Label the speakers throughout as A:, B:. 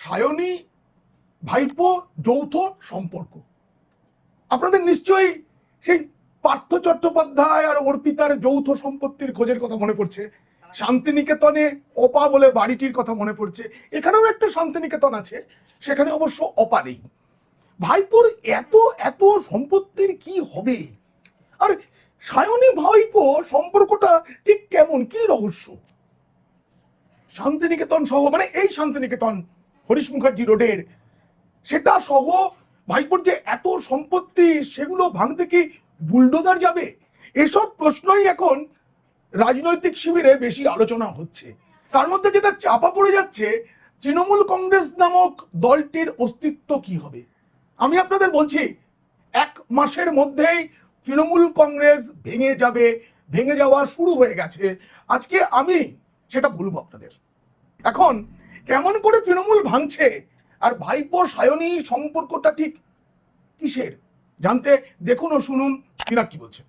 A: সায়নী ভাইপো যৌথ সম্পর্ক। আপনাদের নিশ্চয়ই সেই পার্থ চট্টোপাধ্যায় আর অর্পিতার যৌথ সম্পত্তির খোঁজের কথা মনে পড়ছে। শান্তিনিকেতনে অপা বলে বাড়িটির কথা মনে পড়ছে। এখানেও একটা শান্তিনিকেতন আছে, সেখানে অবশ্য অপা নেই। ভাইপোর এত এত সম্পত্তির কি হবে? আর সায়নী ভাইপো সম্পর্কটা ঠিক কেমন, কি রহস্য? শান্তিনিকেতন সহ, মানে এই শান্তিনিকেতন হরিশ মুখার্জি রোডের, সেটা সহ ভাইপোর যে এত সম্পত্তি, সেগুলো ভাঙতে কি বুলডোজার যাবে? এসব প্রশ্নই এখন রাজনৈতিক শিবিরে বেশি আলোচনা হচ্ছে। তার মধ্যে যেটা চাপা পড়ে যাচ্ছে, তৃণমূল কংগ্রেস নামক দলটির অস্তিত্ব কি হবে। আমি আপনাদের বলছি, 1 মাসের মধ্যেই তৃণমূল কংগ্রেস ভেঙে যাবে, ভেঙে যাওয়া শুরু হয়ে গেছে। আজকে আমি সেটা বলবো আপনাদের। এখন কেমন করে তৃণমূল ভাঙছে আর ভাইপো সায়নী সম্পর্কটা ঠিক কিসের, জানতে দেখুন ও শুনুন কিনা কি বলছে।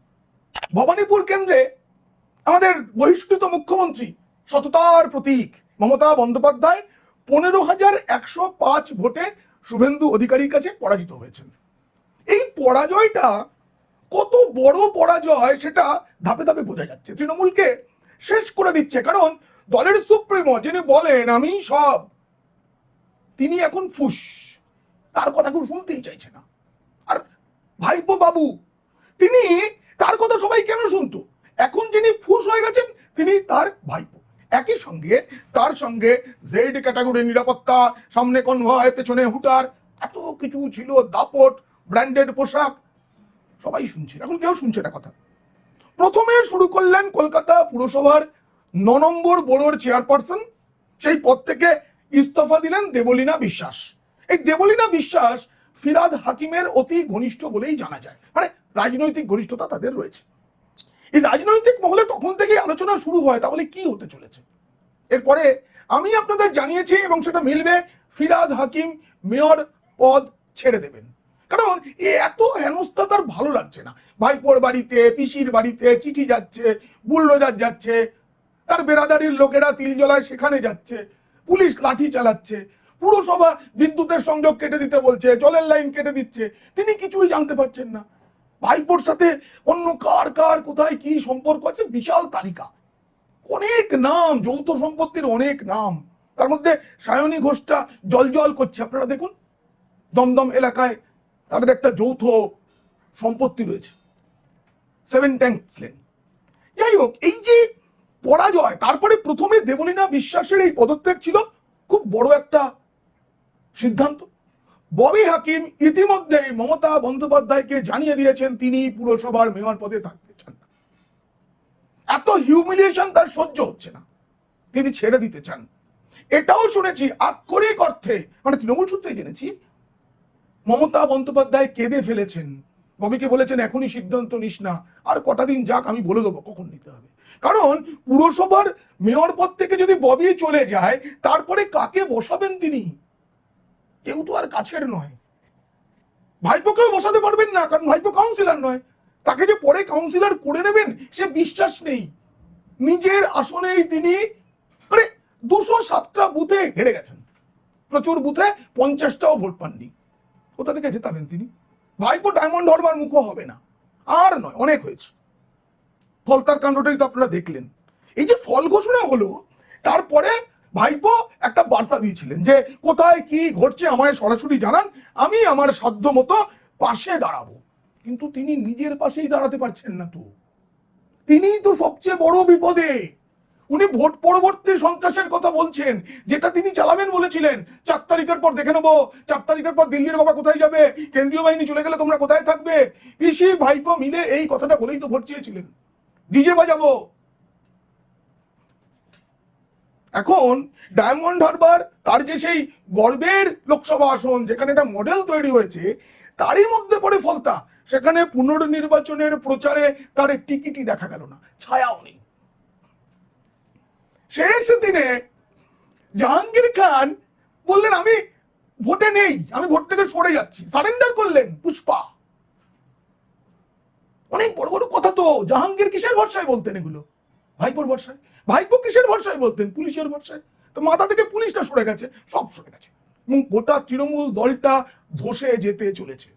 A: ভবানীপুর কেন্দ্রে আমাদের বহিষ্কৃত মুখ্যমন্ত্রী, সততার প্রতীক মমতা বন্দ্যোপাধ্যায় 15,105 ভোটে শুভেন্দু অধিকারীর কাছে পরাজিত হয়েছেন। এই পরাজয়টা কত বড় পরাজয় সেটা ধাপে ধাপে বোঝা যাচ্ছে। তৃণমূলকে শেষ করে দিচ্ছে, কারণ দলের সুপ্রিমো যিনি বলেন আমি সব, তিনি এখন ফুস, তার কথা কেউ শুনতেই চাইছে না। আর ভাইপো বাবু, তিনি, তার কথা সবাই কেন শুনতো? এখন যিনি ফুস হয়ে গেছেন তিনি তার ভাইপো। একই সঙ্গে তার সঙ্গে জেড ক্যাটাগরির নিরাপত্তা, সামনে কনভয়, পেছনে হুটার, এত কিছু ছিল, দাপট, ব্র্যান্ডেড পোশাক, সবাই শুনছে। এখন কেউ শুনছে না কথা। প্রথমে শুরু করলেন কলকাতা পুরসভার 9 নম্বর বোর্ডের চেয়ারপারসন, সেই পদ থেকে ইস্তফা দিলেন দেবলীনা বিশ্বাস। এই দেবলীনা বিশ্বাস ফিরহাদ হাকিমের অতি ঘনিষ্ঠ বলেই জানা যায়, মানে রাজনৈতিক ঘনিষ্ঠতা তাদের রয়েছে। এই রাজনৈতিক মহলে তখন থেকেই আলোচনা শুরু হয় তাহলে কি হতে চলেছে। এরপরে আমি আপনাদের জানিয়েছি এবং সেটা মিলবে, ফিরহাদ হাকিম মেয়র পদ ছেড়ে দেবেন, কারণ এত হেনস্থা তার ভালো লাগছে না। ভাইপোর বাড়িতে, পিসির বাড়িতে চিঠি যাচ্ছে, বুলডোজার যাচ্ছে, তার বেরাদারির লোকেরা তিলজলায় সেখানে যাচ্ছে, পুলিশ লাঠি চালাচ্ছে, পুরসভা বিদ্যুতের সংযোগ কেটে দিতে বলছে, জলের লাইন কেটে দিচ্ছে, তিনি কিছুই জানতে পারছেন না। ভাইপোর সাথে অন্য কার কার কোথায় কি সম্পর্ক আছে, বিশাল তালিকা, অনেক নাম, যৌথ সম্পত্তির অনেক নাম। তার মধ্যে সায়নী ঘোষটা জল করছে। আপনারা দেখুন, দমদম এলাকায় তাদের একটা যৌথ সম্পত্তি রয়েছে, 7 ট্যাঙ্কস লেন। যাই হোক, এই যে পরাজয়, তারপরে প্রথমে দেবলীনা বিশ্বাসের এই পদত্যাগ ছিল খুব বড় একটা সিদ্ধান্ত। ববি হাকিম ইতিমধ্যেই মমতা বন্দ্যোপাধ্যায়কে জানিয়ে দিয়েছেন তিনি পুরসভার মেয়র পদে থাকতে চান না। এত হিউমিলিয়েশন তার সহ্য হচ্ছে না, তিনি ছেড়ে দিতে চান। এটাও শুনেছি আক্ষরিক অর্থে, মানে তৃণমূল সূত্রে জেনেছি, মমতা বন্দ্যোপাধ্যায় কেঁদে ফেলেছেন, ববিকে বলেছেন এখনই সিদ্ধান্ত নিস না, আর কটা দিন যাক, আমি বলে দেবো কখন নিতে হবে। কারণ পুরসভার মেয়র পদ থেকে যদি ববি চলে যায়, তারপরে কাকে বসাবেন তিনি? কেউ তো আর কাছের নয়। ভাইপোকেও বসাতে পারবেন না, কারণ ভাইপো কাউন্সিলর নয়। তাকে যে পরে কাউন্সিলর করে নেবেন সে বিশ্বাস নেই। নিজের আসনেই তিনি, মানে 207টা বুথে হেরে গেছেন, প্রচুর বুথে 50টাও ভোট পাননি। কোথা থেকে জেতাবেন তিনি? ভাইপো ডায়মন্ড হারবার মুখও হবে না, আর নয়, অনেক হয়েছে। ফলতার কাণ্ডটাই তো আপনারা দেখলেন। এই যে ফল ঘোষণা হলো, তারপরে ভাইপো একটা বার্তা দিয়েছিলেন যে কোথায় কি ঘটছে আমায় সরাসরি জানান, আমি আমার সাধ্য মতো পাশে দাঁড়াবো। কিন্তু তিনি নিজের পাশেই দাঁড়াতে পারছেন না তো, তিনিই তো সবচেয়ে বড় বিপদে। উনি ভোট পরবর্তী সন্ত্রাসের কথা বলছেন, যেটা তিনি চালাবেন বলেছিলেন। 4 তারিখের পর দেখে নেবো, 4 তারিখের পর দিল্লির বাবা কোথায় যাবে, কেন্দ্রীয় বাহিনী চলে গেলে তোমরা কোথায় থাকবে। পিসি ভাইপো মিলে এই কথাটা বলেই তো ভোট চেয়েছিলেন, ডিজে বাজাবো। এখন ডায়মন্ড হারবার, তার যে সেই গর্বের লোকসভা আসন, যেখানে একটা মডেল তৈরি হয়েছে, তারই মধ্যে পড়ে ফলতা। সেখানে পুনর্নির্বাচনের প্রচারে তার টিকিটই দেখা গেল না, ছায়াও নেই। শেষ দিনে জাহাঙ্গীর খান বললেন আমি ভোটে নেই, আমি ভোট থেকে সরে যাচ্ছি, সারেন্ডার করলেন পুষ্পা। অনেক বড় বড় কথা তো। জাহাঙ্গীর কিসের ভরসায় বলতেন এগুলো? ভাইপোর ভরসায়। ভাইপো কিসের ভরসায় বলতেন? পুলিশের ভরসায়। তো মাথা থেকে পুলিশটা সরে গেছে, সব সরে গেছে। এবং গোটা তৃণমূল দলটা ধসে যেতে চলেছে।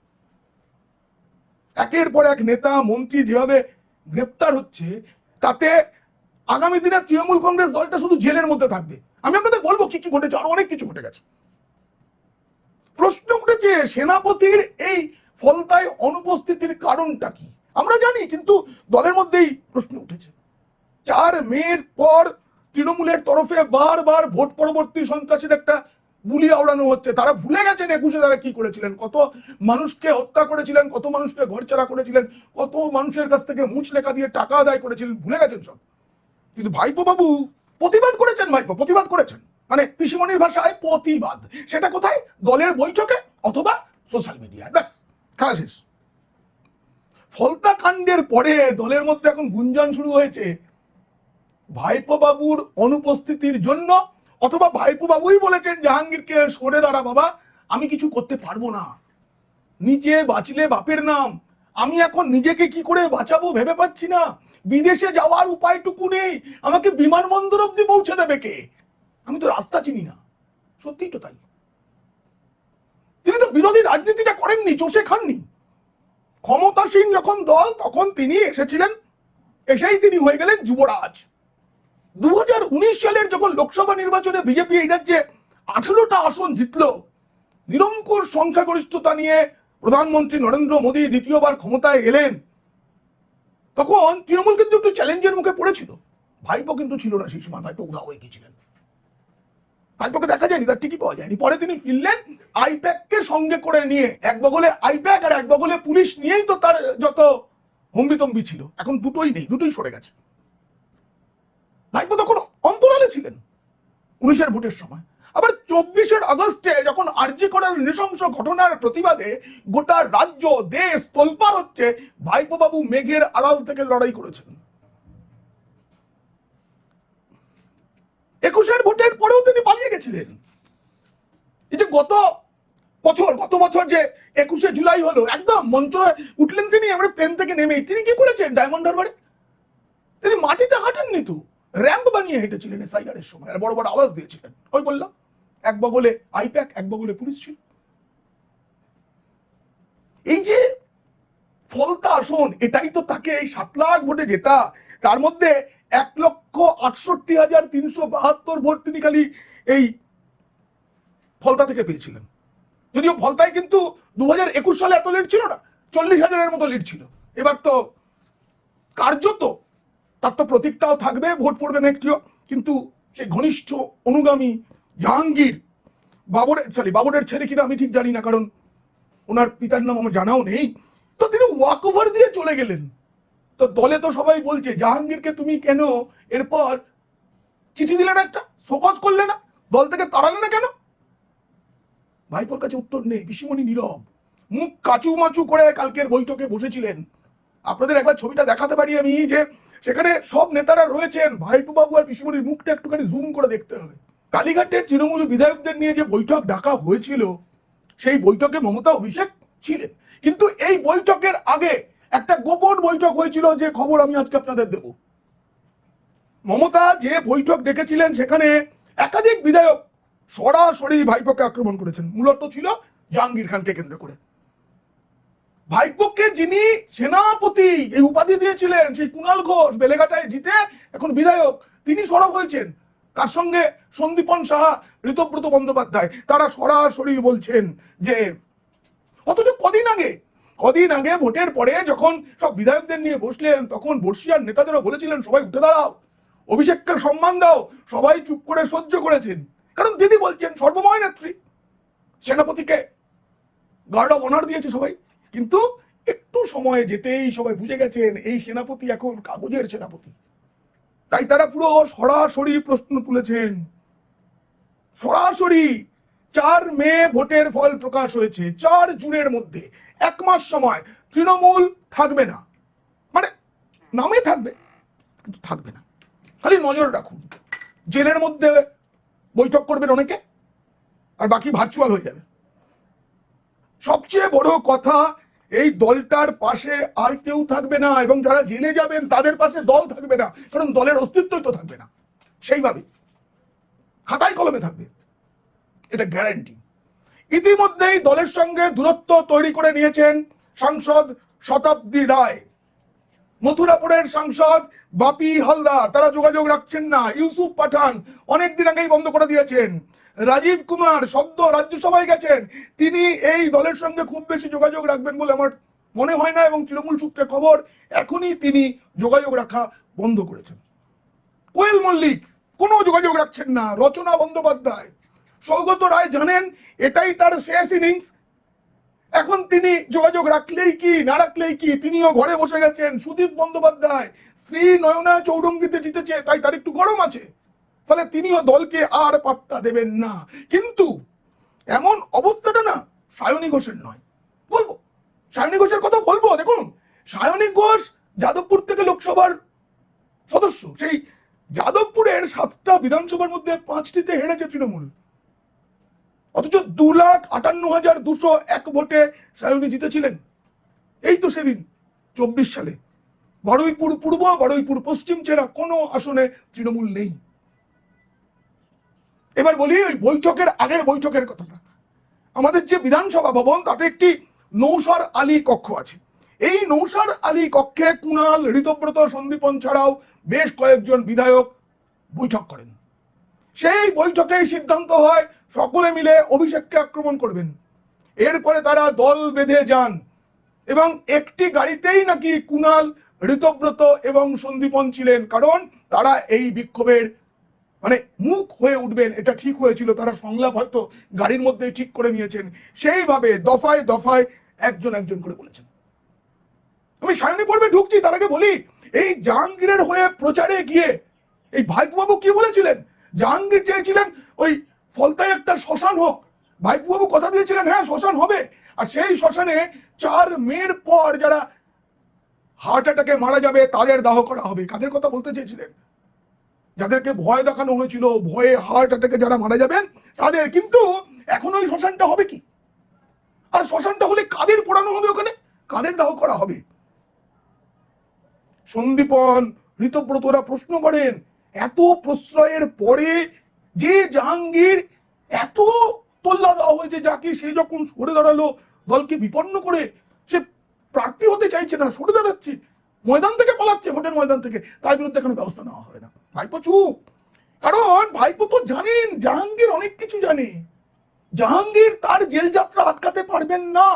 A: একের পর এক নেতা মন্ত্রী যেভাবে গ্রেপ্তার হচ্ছে, তাতে আগামী দিনে তৃণমূল কংগ্রেস দলটা শুধু জেলের মধ্যে থাকবে। আমি আপনাদের বলবো কি কি ঘটেছে, আরো অনেক কিছু ঘটে গেছে। প্রশ্ন উঠেছে সেনাপতির এই ফলতায় অনুপস্থিতির কারণটা কি আমরা জানি, কিন্তু দলের মধ্যেই প্রশ্ন উঠেছে। 4 মের পর তৃণমূলের তরফে বারবার ভোট পরবর্তী সন্ত্রাসের একটা বুলি আওড়ানো হচ্ছে। তারা ভুলে গেছেন 21-এ তারা কি করেছিলেন, কত মানুষকে হত্যা করেছিলেন, কত মানুষকে ঘরছাড়া করেছিলেন, কত মানুষের কাছ থেকে মুচলেখা দিয়ে টাকা আদায় করেছিলেন, ভুলে গেছেন সব। কিন্তু ভাইপো বাবু প্রতিবাদ করেছেন, প্রতিবাদ করেছেন, মানে পিসিমণির ভাষায় প্রতিবাদ। সেটা কোথায়? দলের বৈঠকে অথবা সোশ্যাল মিডিয়ায়, ব্যাস খেলা শেষ। ফলতা কাণ্ডের পরে দলের মধ্যে এখন গুঞ্জন শুরু হয়েছে ভাইপো বাবুর অনুপস্থিতির জন্য, অথবা ভাইপো বাবুই বলেছেন জাহাঙ্গীরকে, সরে দাঁড়া বাবা, আমি কিছু করতে পারবো না, নিজে বাঁচলে বাপের নাম, আমি এখন নিজেকে কি করে বাঁচাবো ভেবে পাচ্ছি না, বিদেশে যাওয়ার উপায়টুকু নেই, আমাকে বিমানবন্দর অব্দি পৌঁছে দেবে কে, আমি তো রাস্তা চিনি না। সত্যিই তো তাই। তিনি তো বিরোধী রাজনীতিটা করেননি, চষে খাননি। ক্ষমতাসীন যখন দল তখন তিনি এসেছিলেন, এসেই তিনি হয়ে গেলেন যুবরাজ। 2019 সালের যখন লোকসভা নির্বাচনে বিজেপি এই রাজ্যে 18টা আসন জিতলো, নিরঙ্কুশ সংখ্যাগরিষ্ঠতা নিয়ে প্রধানমন্ত্রী নরেন্দ্র মোদী দ্বিতীয়বার ক্ষমতায় এলেন, তখন তৃণমূল কিন্তু একটু চ্যালেঞ্জের মুখে পড়েছিল। ভাইপো কিন্তু ছিল না সেই সময়, ভাইপো উধাও হয়ে গিয়েছিলেন, ভাইপোকে দেখা যায়নি, তার ঠিকই পাওয়া যায়নি। পরে তিনি ফিরলেন আইপ্যাককে সঙ্গে করে নিয়ে, এক বগলে আইপ্যাক আর এক বগলে পুলিশ নিয়েই তো তার যত হম্বিতম্বি ছিল, এখন দুটোই নেই, দুটোই সরে গেছে। ভাইপো তখন অন্তরালে ছিলেন 19-এর ভোটের সময়। আবার 24 আগস্টে যখন আরজি করার নৃশংস ঘটনার প্রতিবাদে গোটা রাজ্য দেশ তোলপাড় হচ্ছে, ভাইপো বাবু মেঘের আড়াল থেকে লড়াই করেছেন। 21-এর ভোটের পরেও তিনি পালিয়ে গেছিলেন। এই যে গত বছর যে 21শে জুলাই হলো, একদম মঞ্চ উঠলেন তিনি, আমরা প্লেন থেকে নেমেই তিনি কি করেছেন, ডায়মন্ড হারবারে তিনি মাটিতে হাঁটেননি তো, র্যাম্প বানিয়ে হেঁটেছিলেন এসআইআর এর সময়, আর বড় বড় আওয়াজ দিয়েছিলেন। ওই বললাম, এক বগলে আইপ্যাক, এক বগলে পুলিশ ছিল। এই যে ফলতা আসন, এটাই তো তাকে এই 7 লাখ ভোটে জেতা, তার মধ্যে 1,68,372 ভোট তিনি খালি এই ফলতা থেকে পেয়েছিলেন। যদিও ফলতায় কিন্তু 2021 সালে এত লিড ছিল না, 40,000-এর মতো লিড ছিল। এবার তো কার্যত তার তো প্রতীকটাও থাকবে, ভোট পড়বে না একটিও, কিন্তু সেই ঘনিষ্ঠ অনুগামী জাহাঙ্গীর বাবরের ছেলে কিনা আমি ঠিক জানি না, কারণ ওনার পিতার নাম আমার জানাও নেই, তো তিনি ওয়াক ওভার দিয়ে চলে গেলেন। তো দলে তো সবাই বলছে জাহাঙ্গীরকে তুমি কেন এরপর চিঠি দিলে না, একটা শোকজ করলে না, দল থেকে তাড়ালে না কেন? ভাইপোর কাছে উত্তর নেই, পিসিমণি নীরব, মুখ কাচু মাচু করে কালকের বৈঠকে বসেছিলেন। আপনাদের একবার ছবিটা দেখাতে পারি আমি, যে সেখানে সব নেতারা রয়েছেন, ভাইপো বাবু আর পিসিমণির মুখটা একটুখানি জুম করে দেখতে হবে। কালীঘাটে তৃণমূল বিধায়কদের নিয়ে যে বৈঠক ডাকা হয়েছিল, সেই বৈঠকে মমতা অভিষেক ছিলেন, কিন্তু এই বৈঠকের আগে একটা গোপন বৈঠক হয়েছিল, যে খবর আমি আজকে আপনাদের দেব। মমতা যে বৈঠক ডেকেছিলেন, সেখানে একাধিক বিধায়ক সরাসরি ভাইপোকে আক্রমণ করেছেন, মূলত ছিল জাহাঙ্গীর খানকে কেন্দ্র করে। ভাইপোকে যিনি সেনাপতি এই উপাধি দিয়েছিলেন, সেই কুণাল ঘোষ বেলেঘাটায় জিতে এখন বিধায়ক, তিনি সরব হয়েছেন। তার সঙ্গে সন্দীপন সাহা, ঋতব্রত বন্দ্যোপাধ্যায়, তারা সরাসরি বলছেন যে, অথচ কদিন আগে ভোটের পরে যখন সব বিধায়কদের নিয়ে বসলেন, তখন বর্ষিয়ার নেতাদেরও বলেছিলেন সবাই উঠে দাঁড়াও, অভিষেককে সম্মান দাও, সবাই চুপ করে সহ্য করেছেন, কারণ দিদি বলছেন সর্বময় নেত্রী, সেনাপতিকে গার্ড অফ অনার দিয়েছে সবাই। কিন্তু একটু সময় যেতেই সবাই বুঝে গেছেন এই সেনাপতি এখন কাগজের সেনাপতি, তাই তারা পুরো সরাসরি প্রশ্ন তুলেছেন। সরাসরি 4 মে ভোটের ফল প্রকাশ হয়েছে, 4 জুনের মধ্যে 1 মাস সময় তৃণমূল থাকবে না, মানে নামে থাকবে কিন্তু থাকবে না। খালি নজর রাখুন, জেলের মধ্যে বৈঠক করবেন অনেকে, আর বাকি ভার্চুয়াল হয়ে যাবে। সবচেয়ে বড় কথা, এই দলটার পাশে আর কেউ থাকবে না, এবং যারা জেলে যাবেন তাদের পাশে দল থাকবে না, কারণ দলের অস্তিত্বই তো থাকবে না। সেইভাবে খাতায় কলমে থাকবে, এটা গ্যারান্টি। ইতিমধ্যেই দলের সঙ্গে দূরত্ব তৈরি করে নিয়েছেন সাংসদ শতাব্দী রায়, মথুরাপুরের সাংসদ বাপি হালদার, তারা যোগাযোগ রাখছেন না। ইউসুফ পাঠান অনেকদিন আগেই বন্ধ করে দিয়েছেন। রাজীব কুমার সদ্য রাজ্যসভায় গেছেন, তিনি এই দলের সঙ্গে খুব বেশি যোগাযোগ রাখবেন বলে আমার মনে হয় না, এবং তৃণমূল সূত্রে খবর এখনই তিনি যোগাযোগ রাখা বন্ধ করেছেন। কোয়েল মল্লিক কোনো যোগাযোগ রাখছেন না। রচনা বন্দ্যোপাধ্যায়, সৌগত রায় জানেন এটাই তার শেষ ইনিংস, এখন তিনি যোগাযোগ রাখলেই কি না রাখলেই কি, তিনিও ঘরে বসে গেছেন। সুদীপ বন্দ্যোপাধ্যায় শ্রী নয়না চৌরঙ্গিতে জিতেছে, তাই তার একটু গরম আছে, ফলে তিনিও দলকে আর পাত্তা দেবেন না। কিন্তু এমন অবস্থাটা না সায়নী ঘোষের নয়। বলবো সায়নী ঘোষের কথা বলবো। দেখুন, সায়নী ঘোষ যাদবপুর থেকে লোকসভার সদস্য, সেই যাদবপুরের 7টা বিধানসভার মধ্যে 5টিতে হেরেছে তৃণমূল, অথচ 2,58,201 ভোটে সায়নী জিতেছিলেন। এই তো সেদিন 24 সালে বারুইপুর পূর্ব, বারুইপুর পশ্চিম ছেড়া কোনো আসনে তৃণমূল নেই। এবার বলি ওই বৈঠকের আগের বৈঠকের কথাটা। আমাদের যে বিধানসভা ভবন, তাতে একটি নৌসার আলী কক্ষ আছে। এই নৌসার আলী কক্ষে কুণাল, ঋতব্রত, সন্দীপন ছাড়াও বেশ কয়েকজন বিধায়ক বৈঠক করেন। সেই বৈঠকেই সিদ্ধান্ত হয় সকলে মিলে অভিষেককে আক্রমণ করবেন। এরপরে তারা দল বেঁধে যান এবং একটি গাড়িতেই নাকি কুণাল, ঋতব্রত এবং সন্দীপন ছিলেন, কারণ তারা এই বিক্ষোভের মানে মুখ হয়ে উঠবেন এটা ঠিক হয়েছিল। তারা সংলাপ হয়তো গাড়ির মধ্যে ঠিক করে নিয়েছেন, সেইভাবে দফায় দফায় একজন একজন করে বলেছেন। আমি সায়নী পর্বে ঢুকছি, তার আগে বলি এই জাহাঙ্গীরের হয়ে প্রচারে গিয়ে এই ভাইপোবাবু কি বলেছিলেন? জাহাঙ্গীর চেয়েছিলেন ওই ফলতায় একটা শ্মশান হোক, ভাইপোবাবু কথা দিয়েছিলেন হ্যাঁ শ্মশান হবে, আর সেই শ্মশানে 4 মের পর যারা হার্ট অ্যাটাকে মারা যাবে তাদের দাহ করা হবে। কাদের কথা বলতে চেয়েছিলেন? যাদেরকে ভয় দেখানো হয়েছিল, ভয়ে হার্ট অ্যাটাকে যারা মারা যাবেন তাদের। কিন্তু এখন ওই শ্মশানটা হবে কি? আর শ্মশানটা হলে কাদের পোড়ানো হবে ওখানে, কাদের দাহ করা হবে? সন্দীপন, ঋতব্রতরা প্রশ্ন করেন, এত প্রশ্রয়ের পরে যে জাহাঙ্গীর এত তোল্লা দেওয়া হয়েছে যাকে, সে যখন সরে দাঁড়ালো দলকে বিপন্ন করে, সে প্রার্থী হতে চাইছে না, সরে দাঁড়াচ্ছে, ময়দান থেকে পালাচ্ছে, ভোটের ময়দান থেকে, তার বিরুদ্ধে কোনো ব্যবস্থা নেওয়া হয় না। ভাইপো চুপ, কারণ ভাইপো তো জানেন জাহাঙ্গীর অনেক কিছু জানে। জাহাঙ্গীর তার জেল যাত্রা আটকাতে পারবেন না।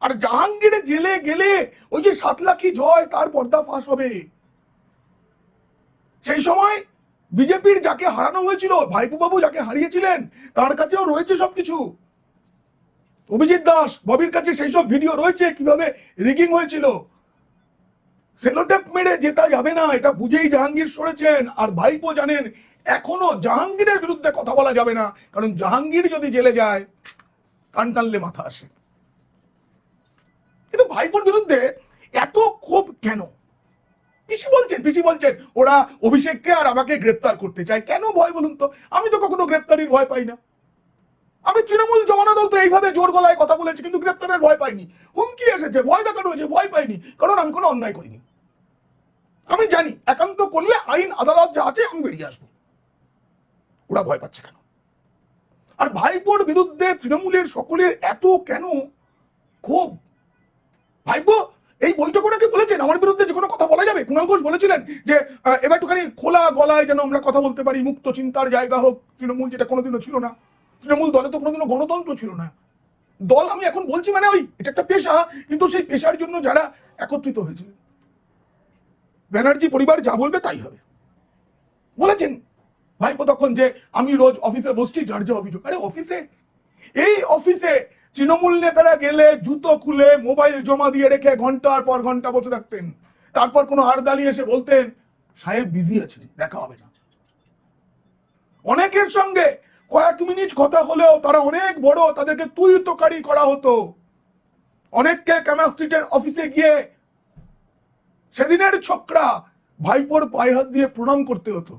A: আর জাহাঙ্গীর জেলে গেলে ওই যে 7 লাখি জয়, তার পর্দা ফাঁস হবে। সেই সময় বিজেপির যাকে হারানো হয়েছিল, ভাইপো বাবু যাকে হারিয়েছিলেন, তার কাছেও রয়েছে সবকিছু। অভিজিৎ দাস, ববির কাছে সেই সব ভিডিও রয়েছে, কিভাবে রিগিং হয়েছিল। সেলোটেপ মেরে জেতা যাবে না, এটা বুঝেই জাহাঙ্গীর সরেছেন। আর ভাইপো জানেন এখনো জাহাঙ্গীরের বিরুদ্ধে কথা বলা যাবে না, কারণ জাহাঙ্গীর যদি জেলে যায় কান টানলে মাথা আসে। কিন্তু ভাইপোর বিরুদ্ধে এত ক্ষোভ কেন? পিসি বলছেন ওরা অভিষেককে আর আমাকে গ্রেপ্তার করতে চায়। কেন ভয় বলুন তো? আমি তো কখনো গ্রেপ্তারির ভয় পাই না। আমি তৃণমূল জমানা দল তো এইভাবে জোর গলায় কথা বলেছি, কিন্তু গ্রেপ্তারের ভয় পাইনি। হুমকি এসেছে, ভয় দেখানো হয়েছে, ভয় পাইনি, কারণ আমি কোনো অন্যায় করিনি। আমি জানি একান্ত করলে আইন আদালত যা আছে আমি বেরিয়ে আসবো। ওরা ভয় পাচ্ছে কেন? আর ভাইপোর বিরুদ্ধে তৃণমূলের সকলের এত কেন ক্ষোভ? ভাইপো এই বৈঠক ওনাকে বলেছেন আমার বিরুদ্ধে যে কোনো কথা বলা যাবে। কুণাল ঘোষ বলেছিলেন যে এবার একটুখানি খোলা গলায় যেন আমরা কথা বলতে পারি, মুক্ত চিন্তার জায়গা হোক তৃণমূল, যেটা কোনোদিনও ছিল না। তৃণমূল দলে তো কোনোদিনও গণতন্ত্র ছিল না। দল আমি এখন বলছি মানে ওই এটা একটা পেশা, কিন্তু সেই পেশার জন্য যারা একত্রিত হয়েছিল, ব্যানার্জি পরিবার যা বলবে তাই হবে বলেছেন ভাইপো তখন, যে আমি রোজ অফিসে বসছি, যার যে অভিযোগ। আরে অফিসে, এই অফিসে তৃণমূল নেতারা গেলে জুতো খুলে মোবাইল জমা দিয়ে রেখে ঘন্টার পর ঘন্টা বসে থাকতেন। তারপর কোনো আরদালি এসে বলতেন সাহেব বিজি আছেন, দেখা হবে না। অনেকের সঙ্গে কয়েক মিনিট কথা হলেও তারা অনেক বড়, তাদেরকে তুই তোকারি করা হতো। অনেককে ক্যামার স্ট্রিটের অফিসে গিয়ে সেদিনের ছোকরা ভাইপোর পায়ে হাত দিয়ে প্রণাম করতে হতো।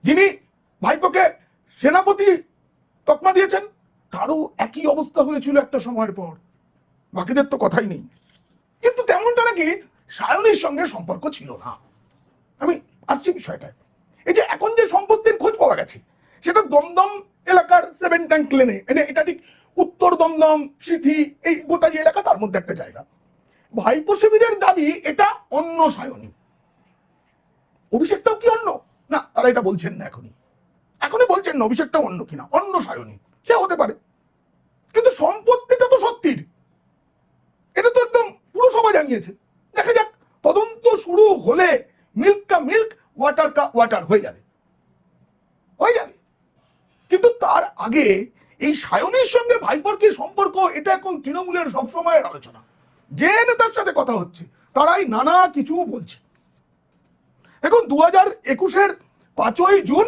A: যিনি ভাইপোকে সেনাপতি তকমা দিয়েছেন, তারও একই অবস্থা হয়েছিল একটা সময়ের পর। বাকিদের তো কথাই নেই। কিন্তু তেমনটা নাকি সায়নীর সঙ্গে সম্পর্ক ছিল না। আমি আসছি বিষয়টায়। এই যে এখন যে সম্পত্তির খোঁজ পাওয়া গেছে, সেটা দমদম এলাকার 7 ট্যাঙ্ক লেনে, এটা ঠিক উত্তর দমদম সিথি এই গোটা যে এলাকা তার মধ্যে একটা জায়গা। ভাইপো শিবিরের দাবি এটা অন্য সায়নী। অভিষেকটাও কি অন্য? না, তারা এটা বলছেন না, এখনই বলছেন না অভিষেকটা অন্য কিনা, অন্য সায়নী সে হতে পারে, কিন্তু সম্পত্তিটা তো সত্যির, এটা তো একদম পুরসভা জানিয়েছে। দেখা যাক, তদন্ত শুরু হলে মিল্ক কা মিল্ক, ওয়াটার কা ওয়াটার হয়ে যাবে। কিন্তু তার আগে এই সায়নীর সঙ্গে ভাইপোর কি সম্পর্ক, এটা এখন তৃণমূলের সবসময়ের আলোচনা। যে নেতার সাথে কথা হচ্ছে তারাই নানা কিছু বলছে। এখন 2021-এর 5ই জুন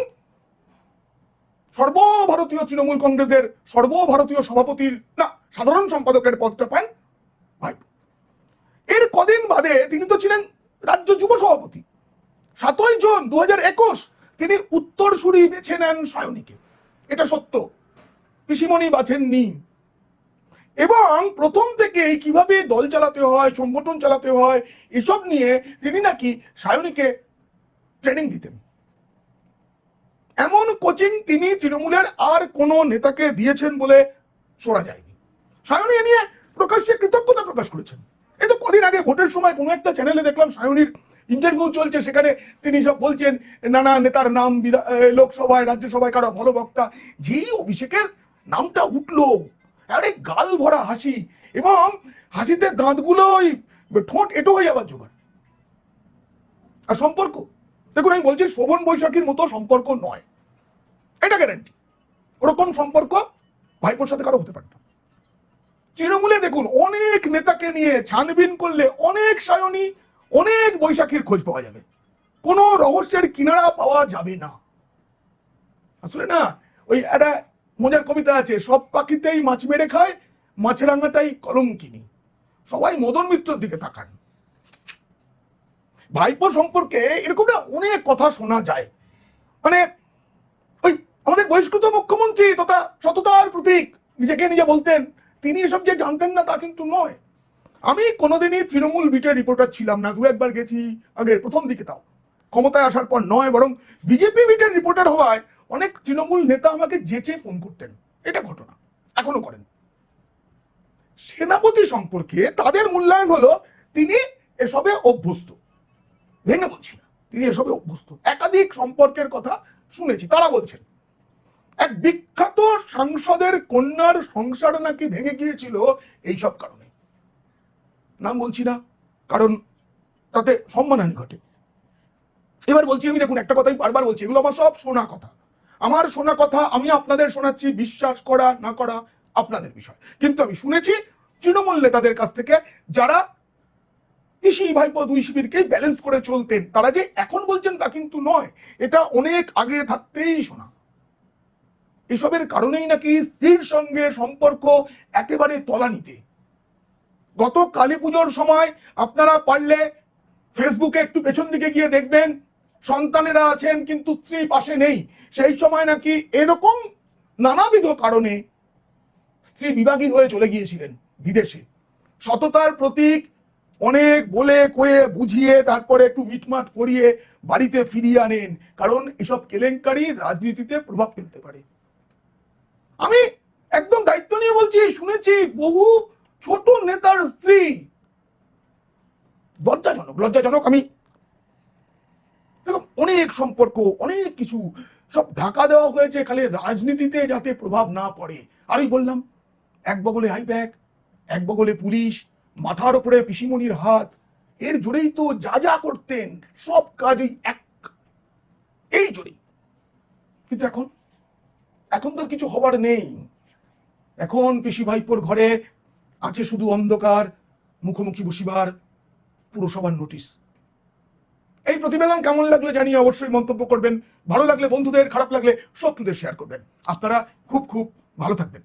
A: সর্বভারতীয় তৃণমূল কংগ্রেসের সর্বভারতীয় সভাপতির না সাধারণ সম্পাদকের পদটা পান ভাইপো। এর কদিন বাদে তিনি তো ছিলেন রাজ্য যুব সভাপতি। 7ই জুন 2021 তিনি উত্তরসূরি বেছে নেন সায়নীকে, এটা সত্য, পিসিমণি বাছেননি। এবং প্রথম থেকেই কিভাবে দল চালাতে হয়, সংগঠন চালাতে হয়, এসব নিয়ে তিনি নাকি সায়নীকে ট্রেনিং দিতেন। এমন কোচিং তিনি তৃণমূলের আর কোন নেতাকে দিয়েছেন বলে শোনা যায়নি। সায়নী এ নিয়ে প্রকাশ্যে কৃতজ্ঞতা প্রকাশ করেছেন। এই তো কদিন আগে ভোটের সময় কোনো একটা চ্যানেলে দেখলাম সায়নীর ইন্টারভিউ চলছে, সেখানে তিনি সব বলছেন নানা নেতার নাম, লোকসভায় রাজ্যসভায় কারো ভালো বক্তা। যেই অভিষেকের নামটা উঠলো, আরে গাল ভরা হাসি, এবং হাসিতে দাঁতগুলো ওই ঠোঁট এটো হয়ে যাবার জোগাড়। আর সম্পর্ক দেখুন, আমি বলছি শোভন বৈশাখীর মতো সম্পর্ক নয়, এটা গ্যারান্টি। ওরকম সম্পর্ক ভাইপোর সাথে কারো হতে পারে না। তৃণমূলে দেখুন অনেক নেতাকে নিয়ে ছানবিন করলে অনেক সায়নী, অনেক বৈশাখীর খোঁজ পাওয়া যাবে, কোনো রহস্যের কিনারা পাওয়া যাবে না। আসলে না, ওই একটা মজার কবিতা আছে, সব পাখিতেই মাছ মেরে খায়, মাছরাঙাটাই কলঙ্কিনী। সবাই মদন মিত্রের দিকে তাকান। ভাইপো সম্পর্কে এরকম না অনেক কথা শোনা যায়, মানে ওই আমাদের বহিষ্কৃত মুখ্যমন্ত্রী তথা সততার প্রতীক নিজেকে নিজে বলতেন, তিনি এসব যে জানতেন না তা কিন্তু নয়। আমি কোনোদিনই তৃণমূল বিটের রিপোর্টার ছিলাম না, 2-1 গেছি আগের প্রথম দিকে, তাও ক্ষমতায় আসার পর নয়, বরং বিজেপি বিটের রিপোর্টার হওয়ায় অনেক তৃণমূল নেতা আমাকে যেচে ফোন করতেন, এটা ঘটনা, এখনো করেন। সেনাপতি সম্পর্কে তাদের মূল্যায়ন হলো তিনি এসবে অভ্যস্ত, ভেঙে বলছি না, তিনি এসবে অভ্যস্ত। একাধিক সম্পর্কের কথা শুনেছি, তারা বলছেন এক বিখ্যাত সাংসদের কন্যার সংসার নাকি ভেঙে গিয়েছিল এইসব কারণে। নাম বলছি না, কারণ তাতে সম্মানহানি ঘটে। এবার বলছি আমি, দেখুন একটা কথাই বারবার বলছি, এগুলো আমার সব শোনা কথা, আমার শোনা কথা আমি আপনাদের শোনাচ্ছি, বিশ্বাস করা না করা আপনাদের বিষয়। কিন্তু আমি শুনেছি তৃণমূল নেতাদের কাছ থেকে, যারা পিসি ভাইপো দুই শিবিরকেই ব্যালেন্স করে চলতেন, তারা যে এখন বলছেন তা কিন্তু নয়, এটা অনেক আগে থাকতেই শোনা। এসবের কারণেই নাকি স্ত্রীর সঙ্গে সম্পর্ক একেবারে তলানিতে। গত কালী পুজোর সময় আপনারা পারলে ফেসবুকে একটু পেছন দিকে গিয়ে দেখবেন, সন্তানেরা আছেন কিন্তু স্ত্রী পাশে নেই। সেই সময় নাকি এরকম নানাবিধ কারণে স্ত্রী বিভাগী হয়ে চলে গিয়েছিলেন বিদেশে। সততার প্রতীক অনেক বলে কয়ে বুঝিয়ে তারপরে একটু মিটমাট করিয়ে বাড়িতে ফিরিয়ে আনেন, কারণ এসব কেলেঙ্কারি রাজনীতিতে প্রভাব ফেলতে পারে। আমি একদম দায়িত্ব নিয়ে বলছি, শুনেছি বহু ছোট নেতার স্ত্রী, লজ্জাজনক। আমি অনেক সম্পর্ক, অনেক কিছু সব ঢাকা দেওয়া হয়েছে খালি রাজনীতিতে যাতে প্রভাব না পড়ে। আর বললাম, এক বগলে আইপ্যাক, এক বগলে পুলিশ, মাথার উপরে পিসিমণির হাত, এর জোরেই তো যা যা করতেন সব কাজ এই জোরেই। কিন্তু এখন তো কিছু হবার নেই। এখন পিসি ভাইপোর ঘরে আছে শুধু অন্ধকার, মুখোমুখি বসিবার পুরসভার নোটিশ। এই প্রতিবেদন কেমন লাগলো জানিয়ে অবশ্যই মন্তব্য করবেন। ভালো লাগলে বন্ধুদের, খারাপ লাগলে শত্রুদের শেয়ার করবেন। আপনারা খুব ভালো থাকবেন।